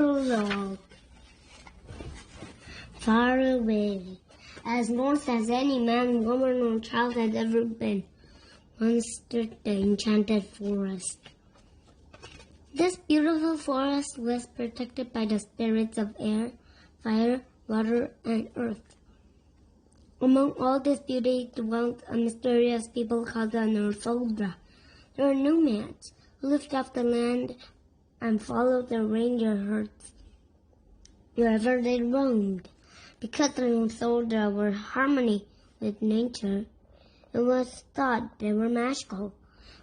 Prologue. Far away, as north as any man, woman, or child had ever been, once stood the enchanted forest. This beautiful forest was protected by the spirits of air, fire, water, and earth. Among all this beauty dwelt a mysterious people called the Northuldra. They were nomads who lived off the land and followed their reindeer herds wherever they roamed. Because the Northuldra were in harmony with nature, it was thought they were magical.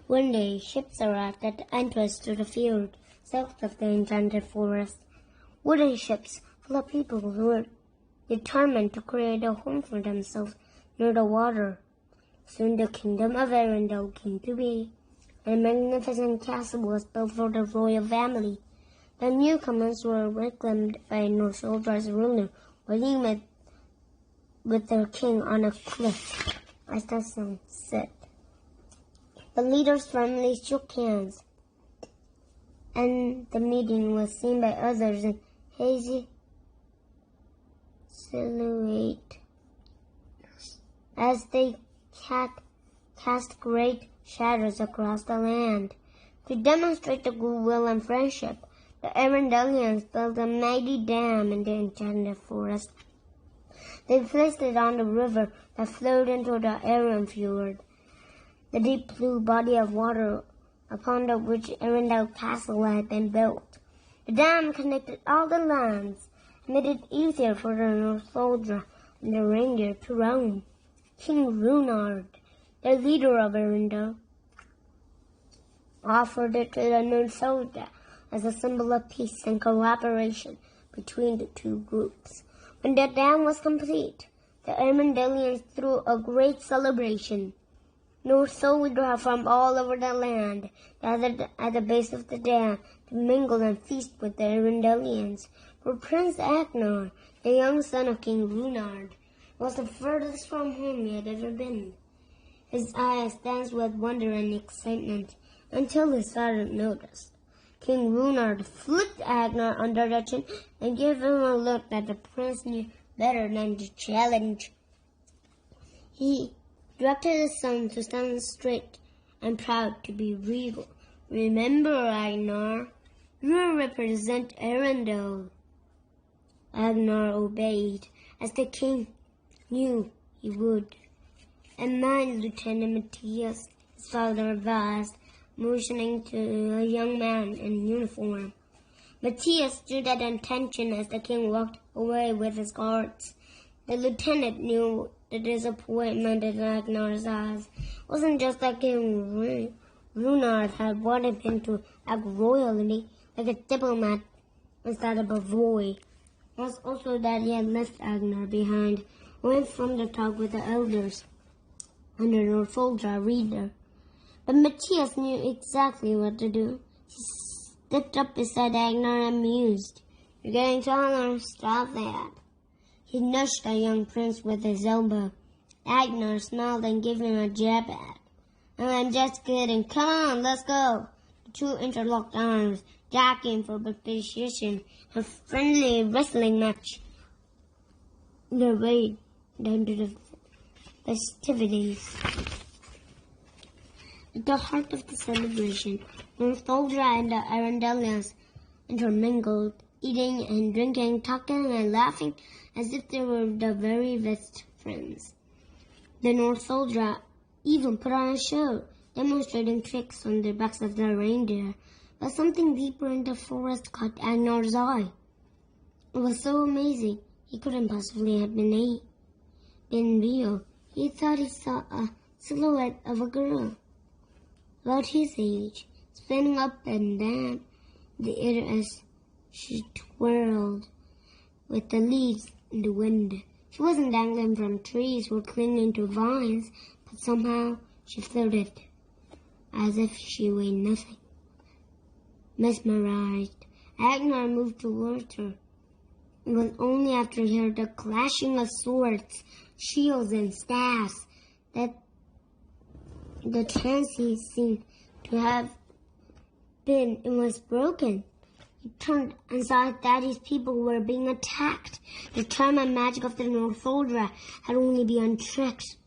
One day, ships arrived at the entrance to the field south of the enchanted forest. Wooden ships full of people who were determined to create a home for themselves near the water. Soon the kingdom of Arendelle came to be, and a magnificent castle was built for the royal family. The newcomers were welcomed by Northuldra's ruler, waiting with their king on a cliff as the sun set. The leaders' families shook hands, and the meeting was seen by others in hazy silhouette as they cast great shadows across the land. To demonstrate the goodwill and friendship, the Arendellians built a mighty dam in the enchanted forest. They placed it on the river that flowed into the Aren Fjord, the deep blue body of water upon which Arendelle Castle had been built. The dam connected all the lands and made it easier for the Northuldra and the reindeer to roam. King Runard, the leader of Arendelle, offered it to the Northuldra as a symbol of peace and cooperation between the two groups. When the dam was complete, the Arendellians threw a great celebration. Northuldra from all over the land gathered at the base of the dam to mingle and feast with the Arendellians. For Prince Agnar, the young son of King Runard, was the furthest from home he had ever been. His eyes danced with wonder and excitement until his father noticed. King Runard flicked Agnar under the chin and gave him a look that the prince knew better than to challenge. He directed his son to stand straight and proud to be regal. Remember, Agnar, you represent Arendelle. Agnar obeyed, as the king knew he would. And my Lieutenant Matthias, his father advised, motioning to a young man in uniform. Matthias stood at attention as the king walked away with his guards. The lieutenant knew the disappointment in Agnar's eyes. It wasn't just that King Runard had wanted him to act royally like a diplomat instead of a boy. It was also that he had left Agnar behind, went from the talk with the elders under Northuldra reader. But Matthias knew exactly what to do. He stepped up beside Agnar and mused. You're getting taller, stop that. He nudged the young prince with his elbow. Agnar smiled and gave him a jab at. I'm just kidding. Come on, let's go. The two interlocked arms, jockeying for position, a friendly wrestling match. Their way down to the festivities. At the heart of the celebration, Northuldra and the Arendellians intermingled, eating and drinking, talking and laughing as if they were the very best friends. The Northuldra even put on a show, demonstrating tricks on the backs of the reindeer, but something deeper in the forest caught Agnar's eye. It was so amazing, he couldn't possibly have been real. He thought he saw a silhouette of a girl about his age, spinning up and down the air as she twirled with the leaves in the wind. She wasn't dangling from trees or clinging to vines, but somehow she floated as if she weighed nothing. Mesmerized, Agnar moved towards her. It was only after he heard the clashing of swords, shields, and staffs that the trance he seemed to have been and was broken. He turned and saw that his people were being attacked. The charm and magic of the Northuldra had only been untricked.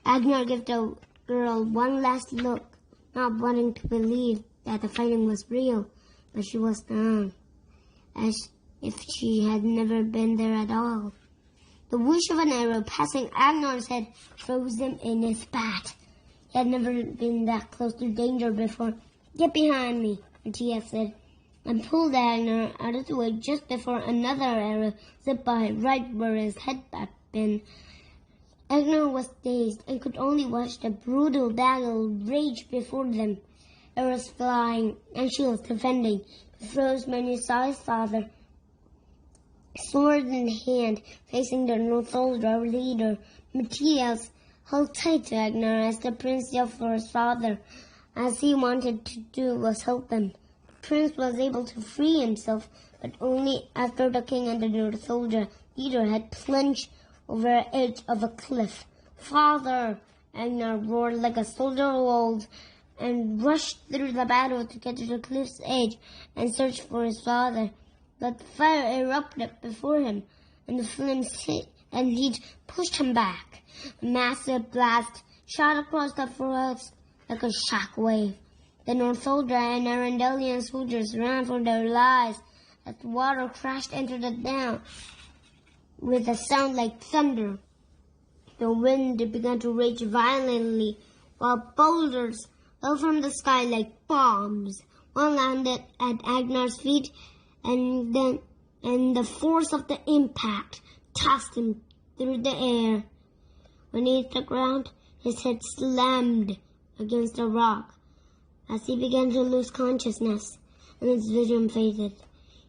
Agnar gave the girl one last look, not wanting to believe that the fighting was real, but she was stunned, as if she had never been there at all. The whoosh of an arrow passing Agnar's head froze him in his path. He had never been that close to danger before. "Get behind me," Matthias said, and pulled Agnar out of the way just before another arrow zipped by right where his head had been. Agnar was dazed and could only watch the brutal battle rage before them. Arrows flying and shields defending. He froze when he saw his father, sword in hand, facing the Northuldra leader. Matthias held tight to Agnar as the prince yelled for his father. As he wanted to do was help him. The prince was able to free himself, but only after the king and the Northuldra leader had plunged over the edge of a cliff. "Father!" Agnar roared like a soldier of old, and rushed through the battle to get to the cliff's edge and search for his father. But fire erupted before him, and the flames hit and heat pushed him back. A massive blast shot across the forest like a shock wave. The Northuldra and Arundelian soldiers ran for their lives as the water crashed into the dam with a sound like thunder. The wind began to rage violently, while boulders fell from the sky like bombs. One landed at Agnar's feet, and the force of the impact tossed him through the air. When he hit the ground, his head slammed against a rock. As he began to lose consciousness, and his vision faded,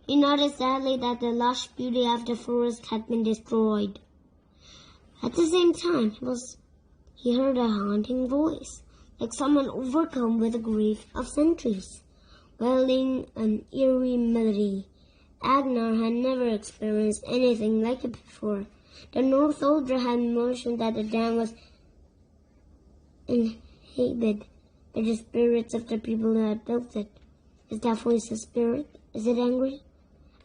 he noticed sadly that the lush beauty of the forest had been destroyed. At the same time, he heard a haunting voice, like someone overcome with the grief of centuries, wailing an eerie melody. Agnar had never experienced anything like it before. The Northuldra had mentioned that the dam was inhabited by the spirits of the people who had built it. Is that voice a spirit? Is it angry?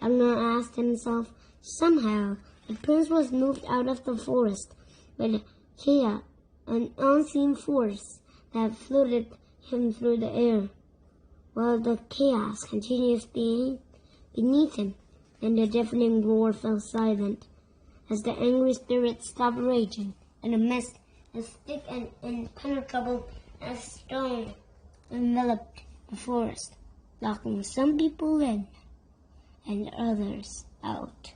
Agnar asked himself. Somehow, the prince was moved out of the forest by chaos, an unseen force that floated him through the air, while the chaos continued beneath him, and the deafening roar fell silent as the angry spirit stopped raging, and a mist as thick and impenetrable as stone enveloped the forest, locking some people in and others out.